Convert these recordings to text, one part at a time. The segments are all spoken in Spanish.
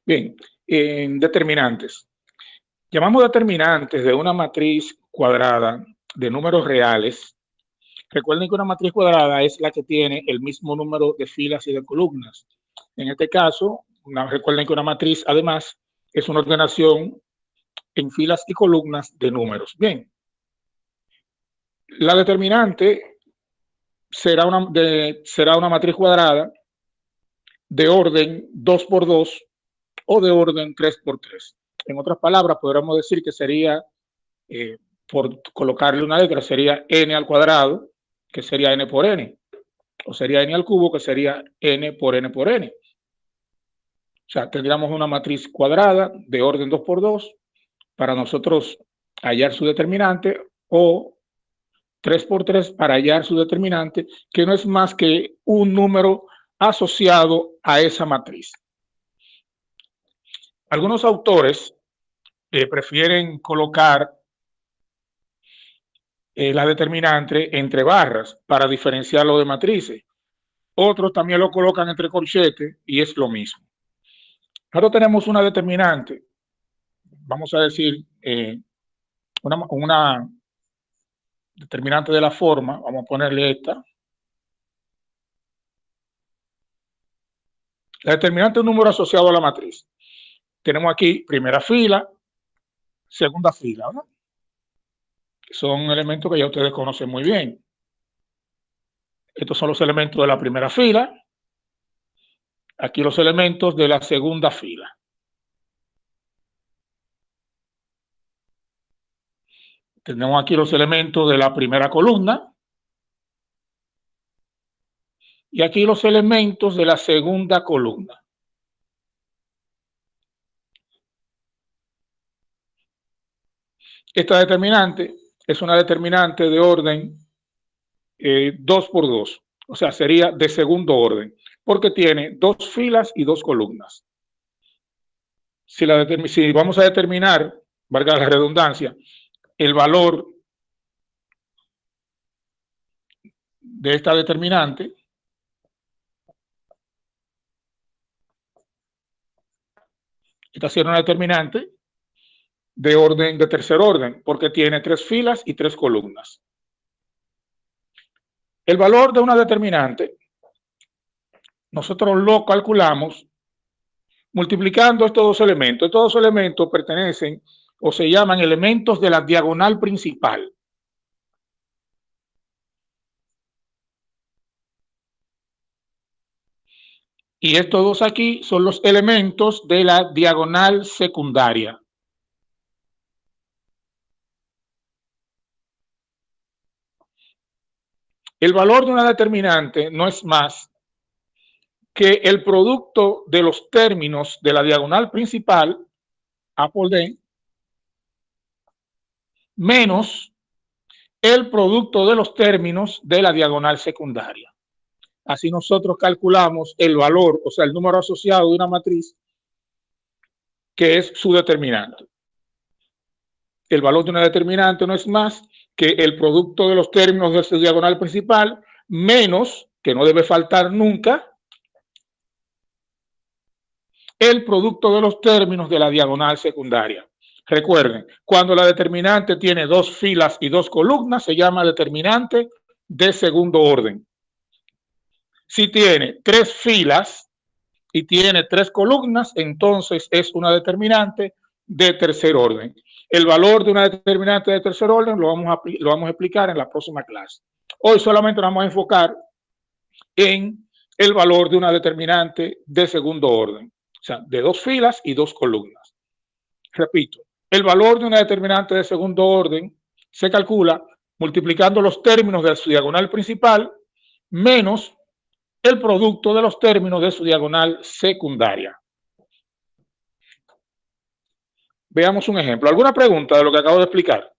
Bien, en determinantes. Llamamos determinantes de una matriz cuadrada de números reales. Recuerden que una matriz cuadrada es la que tiene el mismo número de filas y de columnas. En este caso, recuerden que una matriz, además, es una ordenación en filas y columnas de números. Bien, la determinante será una matriz cuadrada de orden 2 por 2 o de orden 3 por 3. En otras palabras, podríamos decir que sería, por colocarle una letra, sería n al cuadrado, que sería n por n, o sería n al cubo, que sería n por n por n. O sea, tendríamos una matriz cuadrada de orden 2 por 2 para nosotros hallar su determinante, o 3 por 3 para hallar su determinante, que no es más que un número asociado a esa matriz. Algunos autores prefieren colocar la determinante entre barras para diferenciarlo de matrices. Otros también lo colocan entre corchetes y es lo mismo. Nosotros tenemos una determinante, vamos a decir, una determinante de la forma, vamos a ponerle esta. La determinante es un número asociado a la matriz. Tenemos aquí primera fila, segunda fila, ¿verdad? Son elementos que ya ustedes conocen muy bien. Estos son los elementos de la primera fila. Aquí los elementos de la segunda fila. Tenemos aquí los elementos de la primera columna. Y aquí los elementos de la segunda columna. Esta determinante es una determinante de orden 2 por 2. O sea, sería de segundo orden, porque tiene dos filas y dos columnas. Si vamos a determinar, valga la redundancia, el valor de esta determinante, esta sería una determinante de orden de tercer orden, porque tiene tres filas y tres columnas. El valor de una determinante, nosotros lo calculamos multiplicando estos dos elementos. Estos dos elementos pertenecen o se llaman elementos de la diagonal principal. Y estos dos aquí son los elementos de la diagonal secundaria. El valor de una determinante no es más que el producto de los términos de la diagonal principal, A por D, menos el producto de los términos de la diagonal secundaria. Así nosotros calculamos el valor, o sea, el número asociado de una matriz, que es su determinante. El valor de una determinante no es más que el producto de los términos de su diagonal principal, menos, que no debe faltar nunca, el producto de los términos de la diagonal secundaria. Recuerden, cuando la determinante tiene dos filas y dos columnas, se llama determinante de segundo orden. Si tiene tres filas y tiene tres columnas, entonces es una determinante de tercer orden. El valor de una determinante de tercer orden lo vamos a explicar en la próxima clase. Hoy solamente nos vamos a enfocar en el valor de una determinante de segundo orden, o sea, de dos filas y dos columnas. Repito, el valor de una determinante de segundo orden se calcula multiplicando los términos de su diagonal principal menos el producto de los términos de su diagonal secundaria. Veamos un ejemplo. ¿Alguna pregunta de lo que acabo de explicar?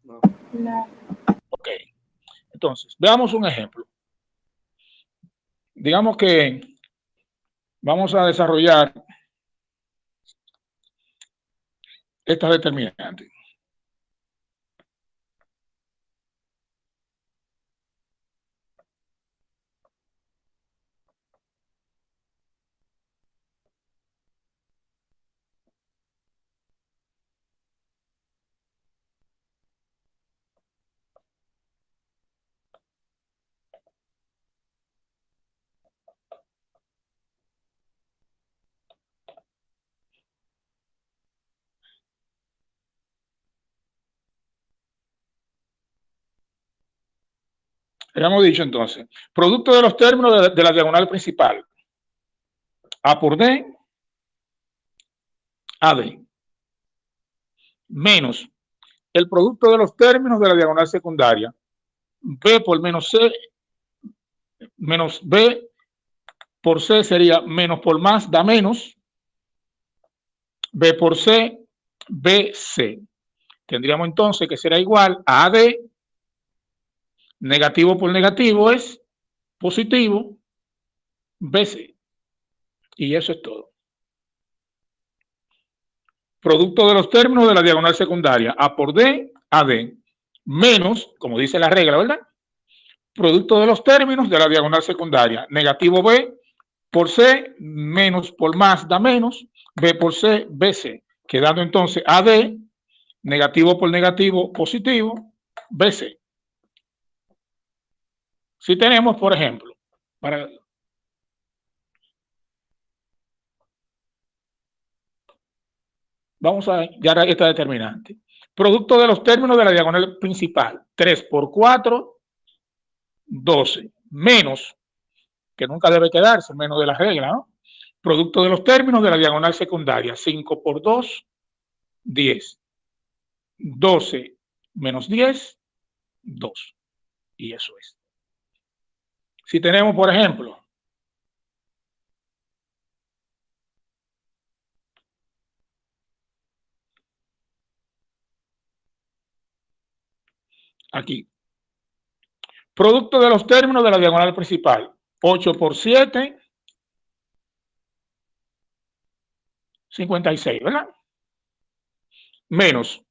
No. Ok. Entonces, veamos un ejemplo. Digamos que vamos a desarrollar esta determinante. Habíamos dicho entonces, producto de los términos de la diagonal principal, A por D, AD, menos el producto de los términos de la diagonal secundaria, B por menos C, menos B por C sería menos por más, da menos, B por C, BC. Tendríamos entonces que será igual a AD, negativo por negativo es positivo, BC. Y eso es todo. Producto de los términos de la diagonal secundaria, A por D, AD, menos, como dice la regla, ¿verdad? Producto de los términos de la diagonal secundaria, negativo B por C, menos por más da menos, B por C, BC, quedando entonces AD, negativo por negativo, positivo, BC. Si tenemos, por ejemplo, vamos a hallar esta determinante. Producto de los términos de la diagonal principal, 3 por 4, 12, menos, que nunca debe quedarse, menos de la regla, ¿no? Producto de los términos de la diagonal secundaria, 5 por 2, 10. 12 menos 10, 2. Y eso es. Si tenemos, por ejemplo, aquí, producto de los términos de la diagonal principal, 8 por 7, 56, ¿verdad? Menos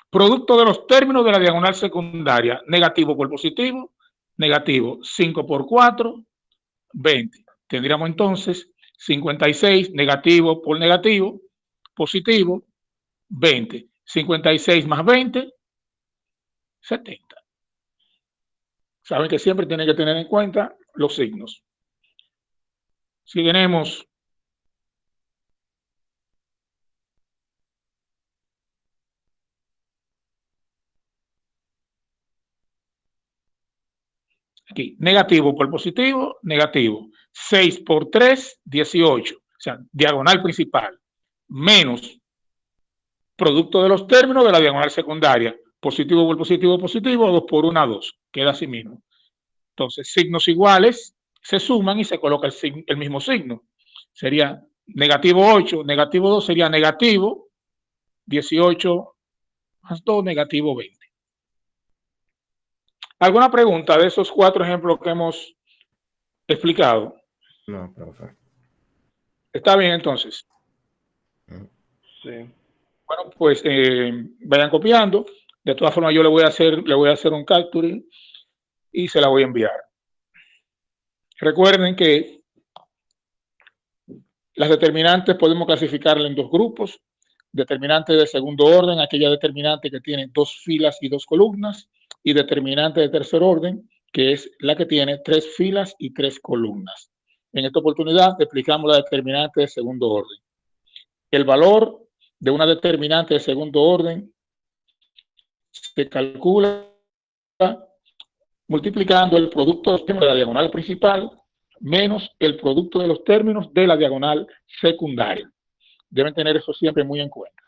producto de los términos de la diagonal secundaria, negativo por positivo, negativo, 5 por 4, 20. Tendríamos entonces 56, negativo por negativo, positivo, 20. 56 más 20, 70. Saben que siempre tienen que tener en cuenta los signos. Si tenemos aquí, negativo por positivo, negativo. 6 por 3, 18. O sea, diagonal principal. Menos producto de los términos de la diagonal secundaria. Positivo por positivo, positivo, 2 por 1, 2. Queda así mismo. Entonces, signos iguales se suman y se coloca el mismo signo. Sería negativo 8, negativo 2 sería negativo 18 más 2, negativo 20. ¿Alguna pregunta de esos 4 ejemplos que hemos explicado? No, profe. ¿Está bien entonces? Sí. Bueno, pues vayan copiando. De todas formas, yo le voy a hacer un capturing y se la voy a enviar. Recuerden que las determinantes podemos clasificarlas en 2 grupos. Determinante de segundo orden, aquella determinante que tiene 2 filas y 2 columnas, y determinante de tercer orden, que es la que tiene 3 filas y 3 columnas. En esta oportunidad explicamos la determinante de segundo orden. El valor de una determinante de segundo orden se calcula multiplicando el producto de los términos de la diagonal principal menos el producto de los términos de la diagonal secundaria. Deben tener eso siempre muy en cuenta.